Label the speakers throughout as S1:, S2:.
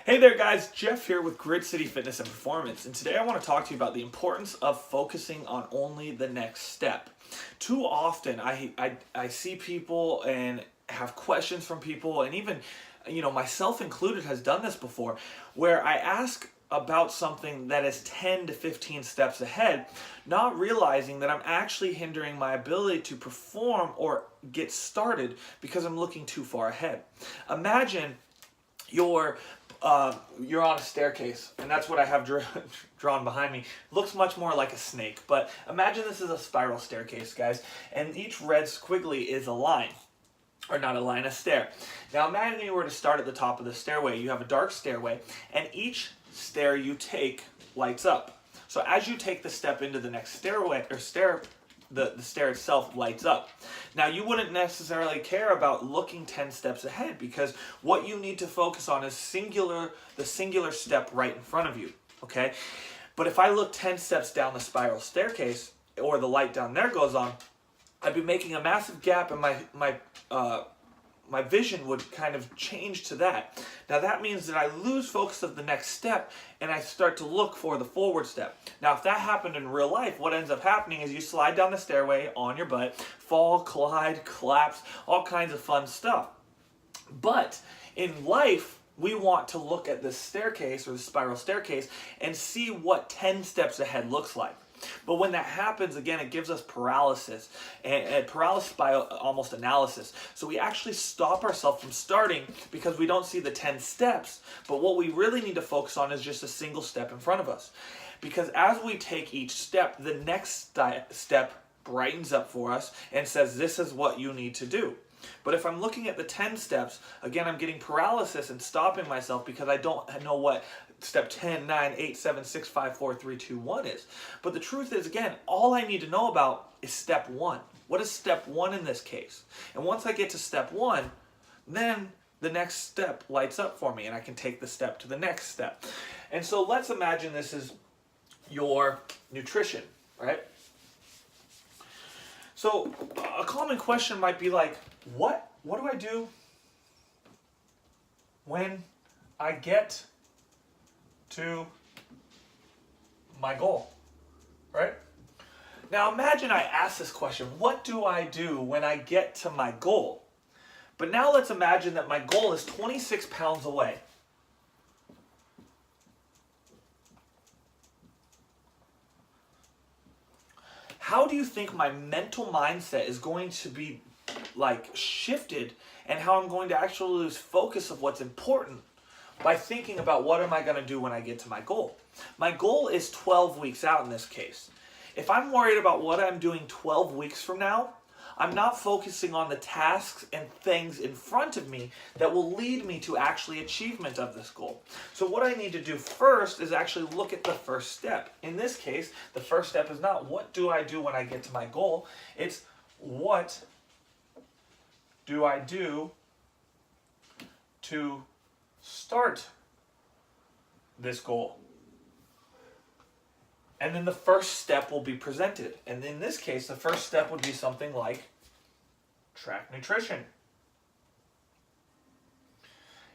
S1: Hey there guys, Jeff here with Grid City Fitness and Performance, and today I want to talk to you about the importance of focusing on only the next step. Too often I see people and have questions from people, and even myself included has done this before, where I ask about something that is 10 to 15 steps ahead, not realizing that I'm actually hindering my ability to perform or get started because I'm looking too far ahead. Imagine you're on a staircase, and that's what I have drawn behind me. Looks much more like a snake, but imagine this is a spiral staircase, guys, and each red squiggly is a line, or not a line, a stair. Now imagine you were to start at the top of the stairway. You have a dark stairway, and each stair you take lights up. So as you take the step into the next stairway, or stair, the stair itself lights up. Now you wouldn't necessarily care about looking 10 steps ahead, because what you need to focus on is the singular step right in front of you, okay? But if I look 10 steps down the spiral staircase, or the light down there goes on, I'd be making a massive gap, and my vision would kind of change to that. Now that means that I lose focus of the next step, and I start to look for the forward step. Now if that happened in real life, what ends up happening is you slide down the stairway on your butt, fall, collide, collapse, all kinds of fun stuff. But in life, we want to look at the staircase, or the spiral staircase, and see what 10 steps ahead looks like. But when that happens, again, it gives us paralysis, and paralysis by almost analysis. So we actually stop ourselves from starting because we don't see the 10 steps. But what we really need to focus on is just a single step in front of us. Because as we take each step, the next step brightens up for us and says, this is what you need to do. But if I'm looking at the 10 steps, again, I'm getting paralysis and stopping myself because I don't know what step 10, 9, 8, 7, 6, 5, 4, 3, 2, 1 is. But the truth is, again, all I need to know about is step 1. What is step 1 in this case? And once I get to step 1, then the next step lights up for me, and I can take the step to the next step. And so let's imagine this is your nutrition, right? So a common question might be like, what do I do when I get to my goal, right? Now imagine I ask this question, what do I do when I get to my goal? But now let's imagine that my goal is 26 pounds away. How do you think my mental mindset is going to be shifted, and how I'm going to actually lose focus of what's important by thinking about what am I going to do when I get to my goal? My goal is 12 weeks out in this case. If I'm worried about what I'm doing 12 weeks from now, I'm not focusing on the tasks and things in front of me that will lead me to actually achievement of this goal. So what I need to do first is actually look at the first step. In this case, the first step is not what do I do when I get to my goal, it's what do I do to start this goal. And then the first step will be presented. And in this case, the first step would be something like track nutrition.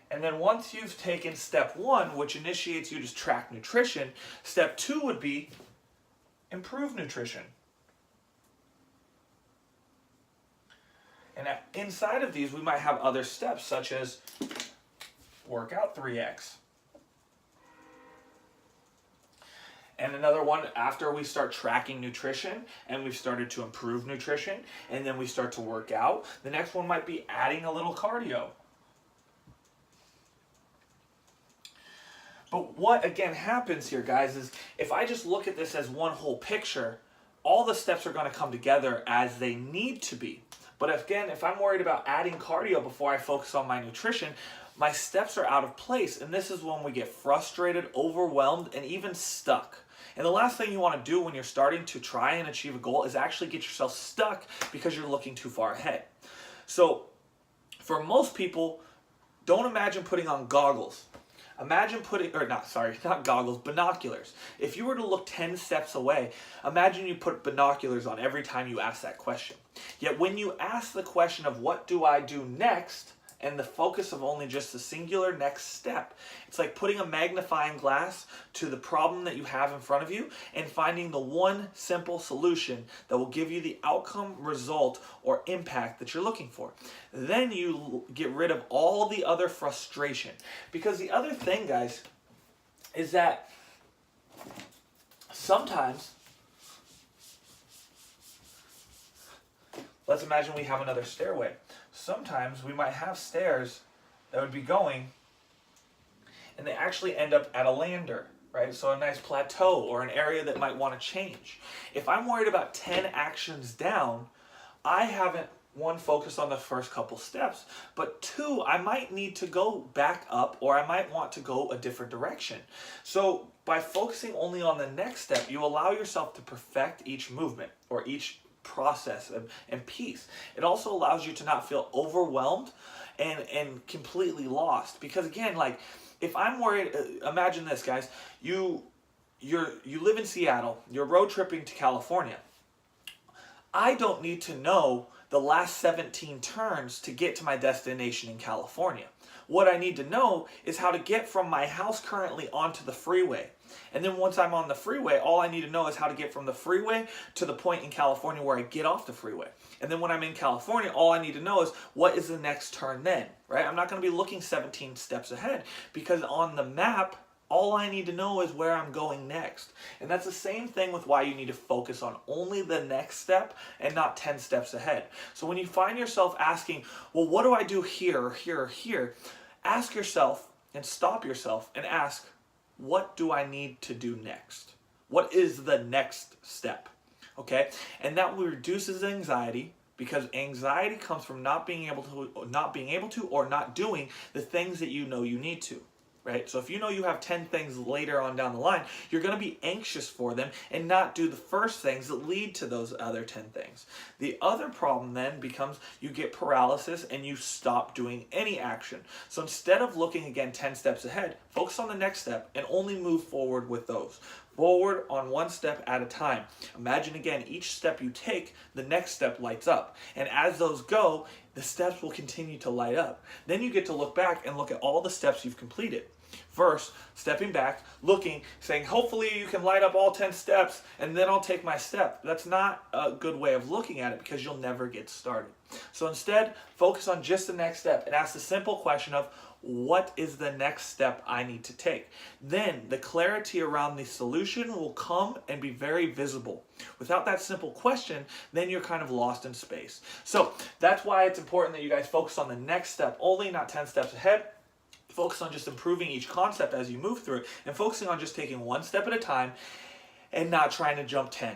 S1: And then once you've taken step 1, which initiates you to track nutrition, step 2 would be improve nutrition. And inside of these, we might have other steps, such as workout 3x. And another one, after we start tracking nutrition and we've started to improve nutrition and then we start to work out, the next one might be adding a little cardio. But what again happens here, guys, is if I just look at this as one whole picture, all the steps are going to come together as they need to be. But again, if I'm worried about adding cardio before I focus on my nutrition, my steps are out of place, and this is when we get frustrated, overwhelmed, and even stuck. And the last thing you want to do when you're starting to try and achieve a goal is actually get yourself stuck because you're looking too far ahead. So for most people, don't imagine putting on goggles. Imagine not goggles, binoculars. If you were to look 10 steps away, imagine you put binoculars on every time you ask that question. Yet when you ask the question of what do I do next, and the focus of only just the singular next step. It's like putting a magnifying glass to the problem that you have in front of you and finding the one simple solution that will give you the outcome, result, or impact that you're looking for. Then you get rid of all the other frustration. Because the other thing, guys, is that sometimes, let's imagine we have another stairway. Sometimes we might have stairs that would be going and they actually end up at a lander, right? So a nice plateau or an area that might want to change. If I'm worried about 10 actions down, I haven't, one, focused on the first couple steps, but two, I might need to go back up or I might want to go a different direction. So by focusing only on the next step, you allow yourself to perfect each movement or each process and piece. It also allows you to not feel overwhelmed and completely lost. Because again, like if I'm worried, imagine this, guys, you live in Seattle, you're road tripping to California. I don't need to know the last 17 turns to get to my destination in California. What I need to know is how to get from my house currently onto the freeway. And then once I'm on the freeway, all I need to know is how to get from the freeway to the point in California where I get off the freeway. And then when I'm in California, all I need to know is what is the next turn then, right? I'm not going to be looking 17 steps ahead because on the map, all I need to know is where I'm going next. And that's the same thing with why you need to focus on only the next step and not 10 steps ahead. So when you find yourself asking, well, what do I do here or here or here? Ask yourself and stop yourself and ask, what do I need to do next? What is the next step? Okay? And that reduces anxiety because anxiety comes from not being able to or not doing the things that you know you need to. Right? So if you know you have 10 things later on down the line, you're going to be anxious for them and not do the first things that lead to those other 10 things. The other problem then becomes you get paralysis and you stop doing any action. So instead of looking again 10 steps ahead, focus on the next step and only move forward with those. Forward on one step at a time. Imagine again, each step you take, the next step lights up. And as those go, the steps will continue to light up. Then you get to look back and look at all the steps you've completed. First, stepping back, looking, saying, hopefully you can light up all 10 steps and then I'll take my step. That's not a good way of looking at it because you'll never get started. So instead, focus on just the next step and ask the simple question of, what is the next step I need to take? Then the clarity around the solution will come and be very visible. Without that simple question, then you're kind of lost in space. So that's why it's important that you guys focus on the next step only, not 10 steps ahead. Focus on just improving each concept as you move through it and focusing on just taking one step at a time and not trying to jump 10.